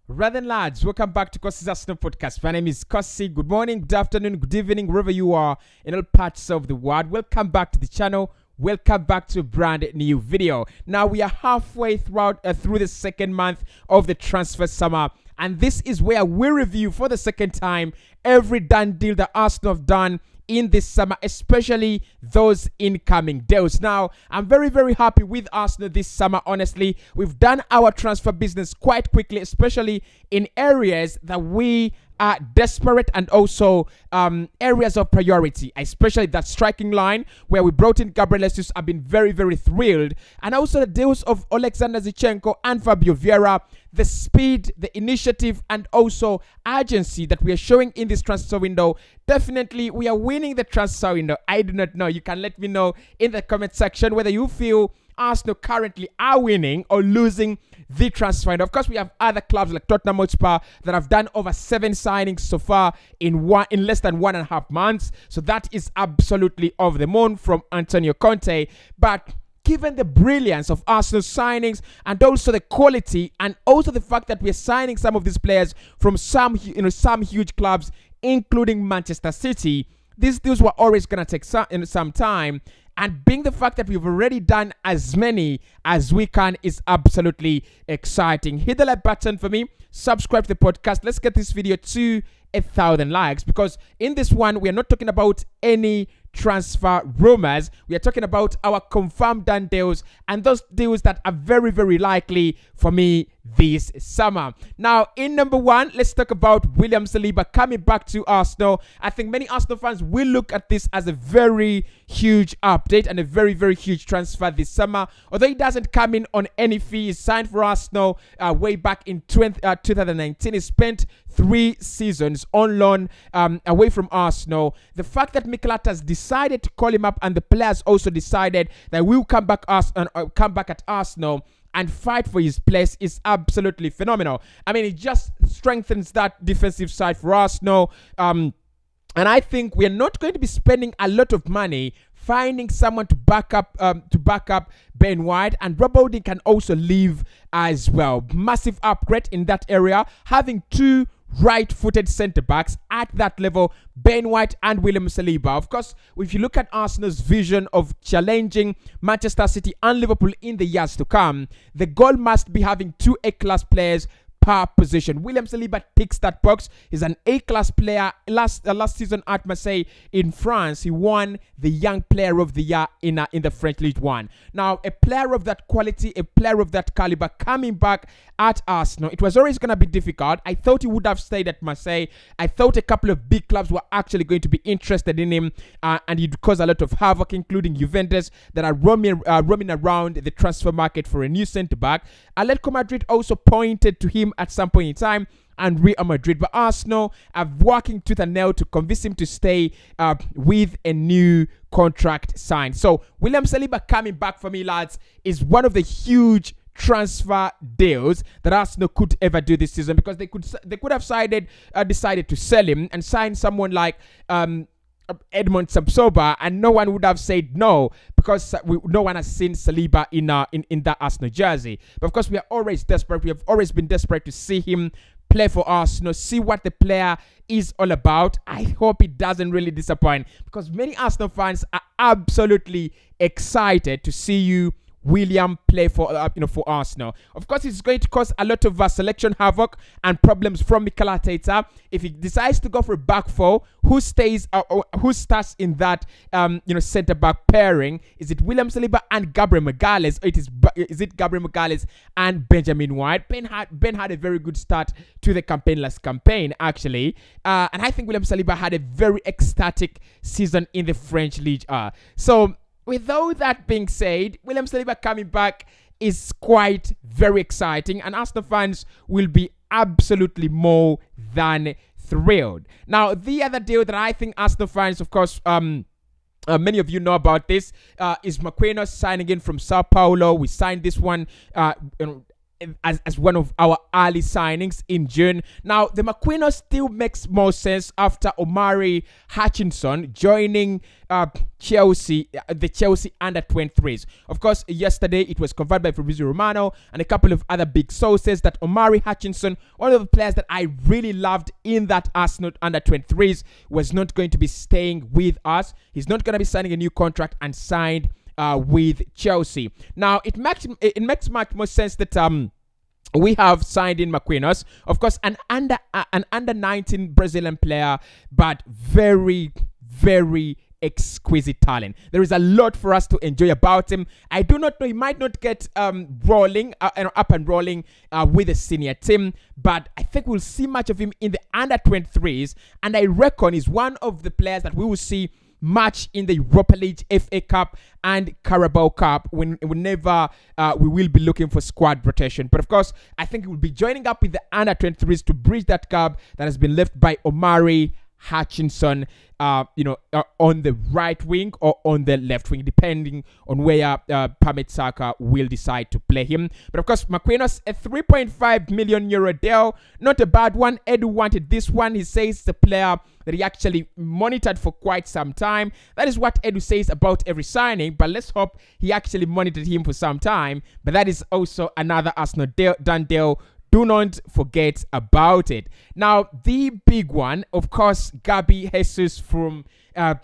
Rather than lads, welcome back to Cossy's Arsenal podcast. My name is Cossy. Good morning, good afternoon, good evening, wherever you are in all parts of the world. Welcome back to the channel. Welcome back to a brand new video. Now we are halfway through the second month of the transfer summer, and this is where we review for the second time every done deal that Arsenal have done in this summer, especially those incoming deals. Now, I'm very happy with Arsenal this summer. Honestly, we've done our transfer business quite quickly, especially in areas that we are desperate and also areas of priority, especially that striking line where we brought in Gabriel. I've been very thrilled, and also the deals of Alexander Zichenko and Vieira. The speed, the initiative, and also urgency that we are showing in this transfer window. Definitely, we are winning the transfer window. I do not know. You can let me know in the comment section whether you feel Arsenal currently are winning or losing the transfer window. Of course, we have other clubs like Tottenham Hotspur that have done over 7 signings so far in less than 1.5 months. So that is absolutely over the moon from Antonio Conte. But given the brilliance of Arsenal signings and also the quality and also the fact that we are signing some of these players from some huge clubs, including Manchester City, these deals were always going to take some time. And being the fact that we've already done as many as we can is absolutely exciting. Hit the like button for me. Subscribe to the podcast. Let's get this video to 1,000 likes, because in this one, we are not talking about any transfer rumors. We are talking about our confirmed done deals and those deals that are very likely for me this summer. Now, in number 1, let's talk about William Saliba coming back to Arsenal. I think many Arsenal fans will look at this as a very huge update and a very huge transfer this summer. Although he doesn't come in on any fee, he signed for Arsenal way back in 2019. He spent 3 seasons on loan away from Arsenal. The fact that Mikel Arteta has decided to call him up and the players also decided that we'll come back at Arsenal and fight for his place is absolutely phenomenal. I mean, it just strengthens that defensive side for Arsenal. And I think we are not going to be spending a lot of money finding someone to back up Ben White, and Rob Holding can also leave as well. Massive upgrade in that area, having 2 right-footed centre-backs at that level, Ben White and William Saliba. Of course, if you look at Arsenal's vision of challenging Manchester City and Liverpool in the years to come, the goal must be having 2 A-class players per position. William Saliba ticks that box. He's an A-class player. Last season at Marseille in France, he won the Young Player of the Year in the French League 1. Now, a player of that quality, a player of that caliber coming back at Arsenal, it was always going to be difficult. I thought he would have stayed at Marseille. I thought a couple of big clubs were actually going to be interested in him, and he'd cause a lot of havoc, including Juventus, that are roaming around the transfer market for a new centre-back. Atletico Madrid also pointed to him at some point in time, and Real Madrid, but Arsenal are working tooth and nail to convince him to stay with a new contract signed. So William Saliba coming back for me, lads, is one of the huge transfer deals that Arsenal could ever do this season, because they could have decided to sell him and sign someone like Edmond Sabsoba, and no one would have said no, because no one has seen Saliba in that Arsenal jersey. But of course, we are always desperate. We have always been desperate to see him play for Arsenal, see what the player is all about. I hope it doesn't really disappoint, because many Arsenal fans are absolutely excited to see you, William, play for Arsenal. Of course, it's going to cause a lot of selection havoc and problems from Mikel Arteta if he decides to go for a back four. Who starts in that centre back pairing? Is it William Saliba and Gabriel Magalhaes, or is it Gabriel Magalhaes and Benjamin White? Ben had a very good start to the last campaign actually, and I think William Saliba had a very ecstatic season in the French League. So, with all that being said, William Saliba coming back is quite very exciting, and Arsenal fans will be absolutely more than thrilled. Now, the other deal that I think Arsenal fans, of course, many of you know about this, is McQuinn signing in from Sao Paulo. We signed this one as one of our early signings in June. Now, the McQuinn still makes more sense after Omari Hutchinson joining Chelsea, the Chelsea under-23s. Of course, yesterday it was confirmed by Fabrizio Romano and a couple of other big sources that Omari Hutchinson, one of the players that I really loved in that Arsenal under-23s, was not going to be staying with us. He's not going to be signing a new contract and signed with Chelsea. Now, it makes much more sense that we have signed in McQuinn, of course, an under 19 Brazilian player, but very, very exquisite talent. There is a lot for us to enjoy about him. I do not know, he might not get up and rolling with the senior team, but I think we'll see much of him in the under 23s, and I reckon he's one of the players that we will see much in the Europa League, FA Cup, and Carabao Cup whenever we will be looking for squad rotation. But of course, I think he will be joining up with the under 23s to bridge that gap that has been left by Omari Hutchinson, on the right wing or on the left wing, depending on where Pamet Saka will decide to play him. But of course, McQuinn, a 3.5 million euro deal, not a bad one. Edu wanted this one. He says the player that he actually monitored for quite some time. That is what Edu says about every signing, but let's hope he actually monitored him for some time. But that is also another Arsenal done deal. Do not forget about it. Now, the big one, of course, Gabi Jesus from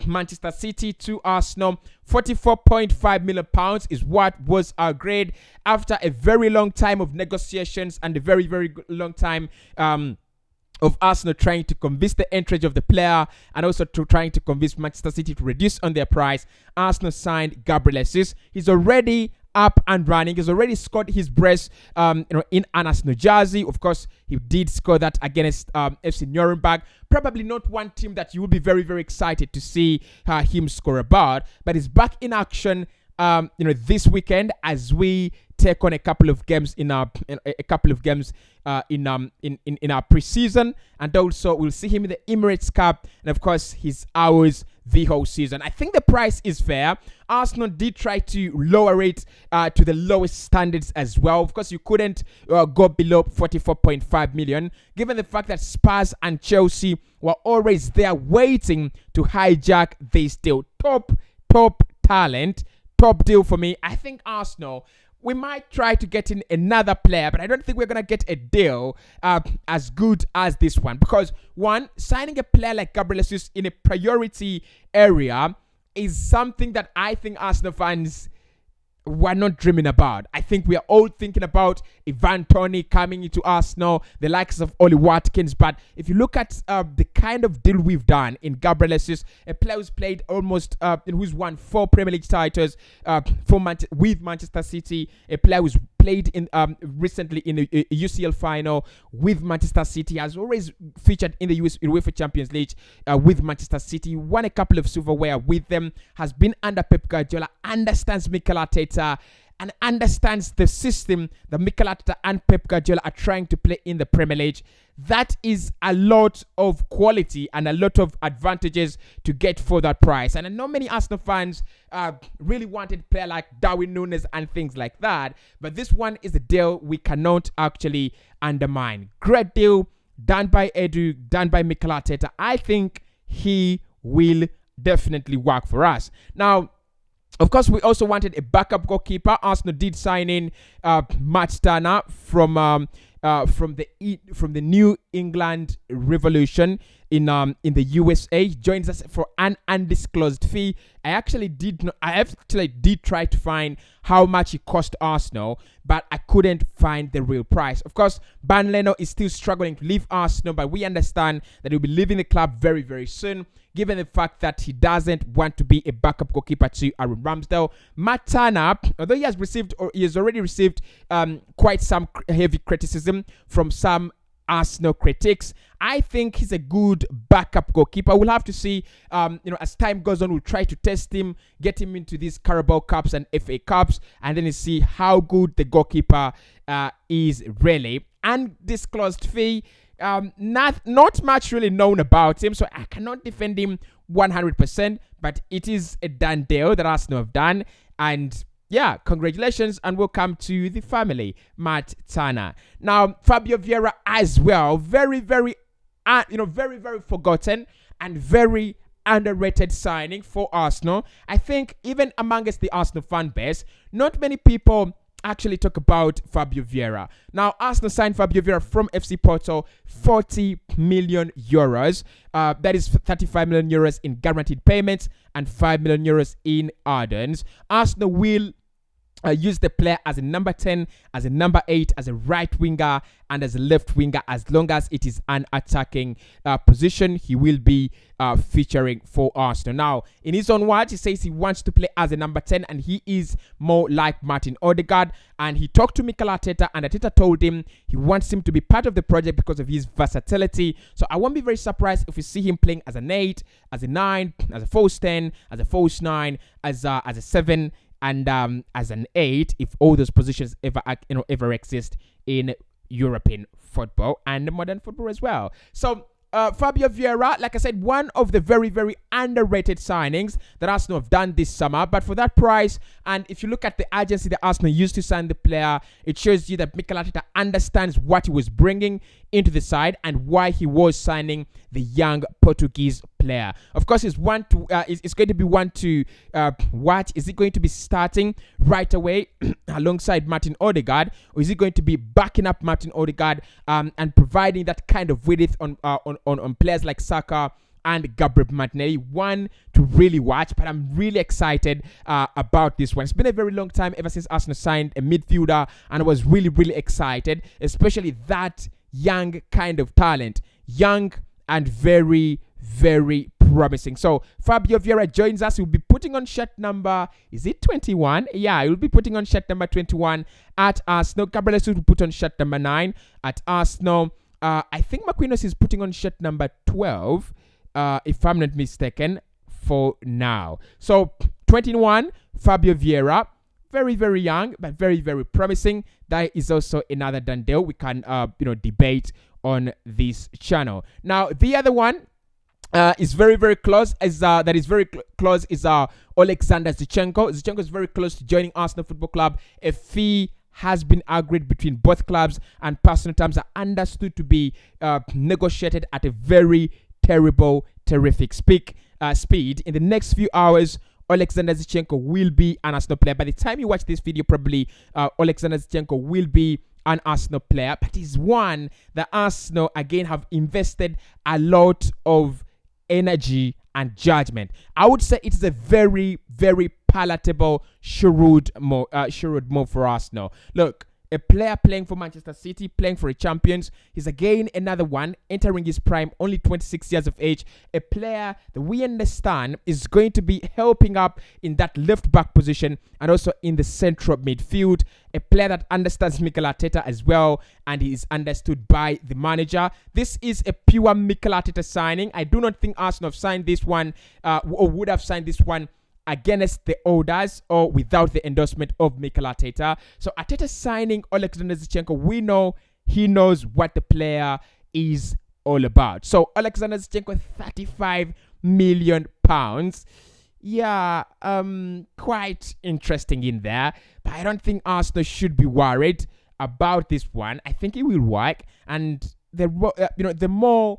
Manchester City to Arsenal. £44.5 million is what was our grade after a very long time of negotiations and a very, very long time of Arsenal trying to convince the entourage of the player and also trying to convince Manchester City to reduce on their price. Arsenal signed Gabriel Jesus. He's already up and running. He's already scored his brace in an Arsenal jersey. Of course, he did score that against FC Nuremberg. Probably not one team that you will be very, very excited to see him score about, but he's back in action this weekend as we take on a couple of games in our preseason, and also we'll see him in the Emirates Cup, and of course he's ours the whole season. I think the price is fair. Arsenal did try to lower it to the lowest standards as well. Of course, you couldn't go below 44.5 million, given the fact that Spurs and Chelsea were always there waiting to hijack this deal. Top talent, top deal for me. I think Arsenal, we might try to get in another player, but I don't think we're going to get a deal as good as this one. Because, one, signing a player like Gabriel Jesus in a priority area is something that I think Arsenal fans were not dreaming about. I think we are all thinking about Ivan Toney coming into Arsenal, the likes of Oli Watkins. But if you look at the kind of deal we've done in Gabriel Jesus, a player who's played almost, who's won 4 Premier League titles with Manchester City, a player who's played in recently in a UCL final with Manchester City, has always featured in the UEFA Champions League with Manchester City, won a couple of silverware with them, has been under Pep Guardiola, understands Mikel Arteta, and understands the system that Mikel Arteta and Pep Guardiola are trying to play in the Premier League. That is a lot of quality and a lot of advantages to get for that price. And I know many Arsenal fans really wanted a player like Darwin Núñez and things like that. But this one is a deal we cannot actually undermine. Great deal done by Edu, done by Mikel Arteta. I think he will definitely work for us. Now, of course, we also wanted a backup goalkeeper. Arsenal did sign in Matt Turner from the New England Revolution in the USA. He joins us for an undisclosed fee. I actually did try to find how much it cost Arsenal, but I couldn't find the real price. Of course, Ban Leno is still struggling to leave Arsenal, but we understand that he'll be leaving the club very, very soon, given the fact that he doesn't want to be a backup goalkeeper to Aaron Ramsdale. Matt Turner, although he has already received quite some heavy criticism from some Arsenal critics, I think he's a good backup goalkeeper. We'll have to see, as time goes on, we'll try to test him, get him into these Carabao Cups and FA Cups, and then see how good the goalkeeper is really. Undisclosed fee. Not much really known about him, so I cannot defend him 100%, but it is a done deal that Arsenal have done, and yeah, congratulations and welcome to the family, Matt Turner. Now, Fabio Vieira as well, very, very, very, very forgotten and very underrated signing for Arsenal. I think even amongst the Arsenal fan base, not many people actually talk about Fabio Vieira. Now, Arsenal signed Fabio Vieira from FC Porto, 40 million euros. That is 35 million euros in guaranteed payments and 5 million euros in add-ons. Arsenal will use the player as a number 10, as a number 8, as a right winger, and as a left winger. As long as it is an attacking position, he will be featuring for Arsenal. Now, in his own words, he says he wants to play as a number 10, and he is more like Martin Odegaard. And he talked to Mikel Arteta, and Arteta told him he wants him to be part of the project because of his versatility. So I won't be very surprised if we see him playing as an 8, as a 9, as a false 10, as a false 9, as a 7, and as an 8, if all those positions ever exist in European football and modern football as well. So Fabio Vieira, like I said, one of the very, very underrated signings that Arsenal have done this summer. But for that price, and if you look at the agency that Arsenal used to sign the player, it shows you that Mikel Arteta understands what he was bringing into the side and why he was signing the young Portuguese player. Of course, it's going to be one to watch. Is it going to be starting right away alongside Martin Odegaard, or is he going to be backing up Martin Odegaard and providing that kind of width on players like Saka and Gabriel Martinelli? One to really watch, but I'm really excited about this one. It's been a very long time ever since Arsenal signed a midfielder, and I was really, really excited, especially that young kind of talent, young and very, very promising. So Fabio Vieira joins us. He'll be putting on shirt number, is it 21? Yeah, he'll be putting on shirt number 21 at Arsenal. Gabriel will put on shirt number 9 at Arsenal. I think McQuinn is putting on shirt number 12, if I'm not mistaken, for now. So 21, Fabio Vieira. Very, very young, but very, very promising. That is also another done deal we can, debate on this channel. Now, the other one is very, very close. Alexander Zichenko. Zichenko is very close to joining Arsenal Football Club. A fee has been agreed between both clubs, and personal terms are understood to be negotiated at a very terrific speed. In the next few hours, Alexander Zichenko will be an Arsenal player. By the time you watch this video, probably Alexander Zichenko will be an Arsenal player. But he's one that Arsenal, again, have invested a lot of energy and judgment. I would say it's a very, very palatable, shrewd move for Arsenal. Look, a player playing for Manchester City, playing for a champions. He's again another one entering his prime, only 26 years of age. A player that we understand is going to be helping up in that left back position and also in the central midfield. A player that understands Mikel Arteta as well, and he is understood by the manager. This is a pure Mikel Arteta signing. I do not think Arsenal have signed this one or would have signed this one against the orders or without the endorsement of Mikel Arteta. So Arteta signing Alexander Zichenko, we know he knows what the player is all about. So Alexander Zichenko, 35 million pounds. Yeah, quite interesting in there. But I don't think Arsenal should be worried about this one. I think it will work. And the more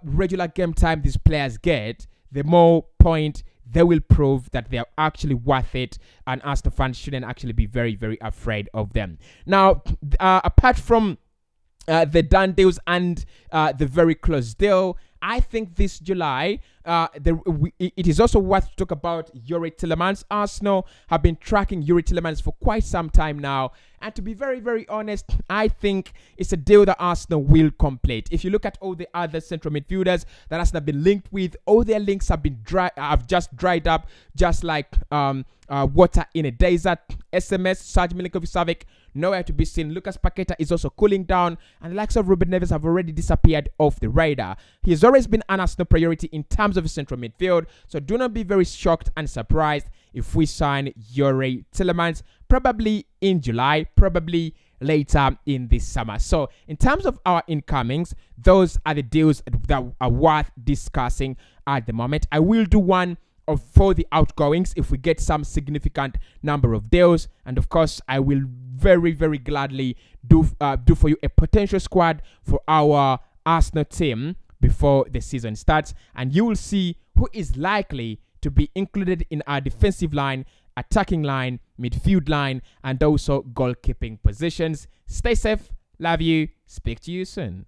regular game time these players get, the more point they will prove that they are actually worth it, and Arsenal fans shouldn't actually be very, very afraid of them. Now, apart from the done deals and the very close deal, I think this July, it is also worth to talk about Yerry Tielemans. Arsenal have been tracking Yerry Tielemans for quite some time now. And to be very, very honest, I think it's a deal that Arsenal will complete. If you look at all the other central midfielders that Arsenal have been linked with, all their links have just dried up, just like water in a desert. SMS, Serge Milinkovic-Savic, nowhere to be seen. Lucas Paqueta is also cooling down, and the likes of Ruben Neves have already disappeared off the radar. He has always been an Arsenal priority in terms of his central midfield, so do not be very shocked and surprised if we sign Yerry Tielemans, probably in July, probably later in this summer. So in terms of our incomings, those are the deals that are worth discussing at the moment. I will do one for the outgoings if we get some significant number of deals. And of course, I will very, very gladly do for you a potential squad for our Arsenal team before the season starts, and you will see who is likely to be included in our defensive line, attacking line, midfield line, and also goalkeeping positions. Stay safe, love you, speak to you soon.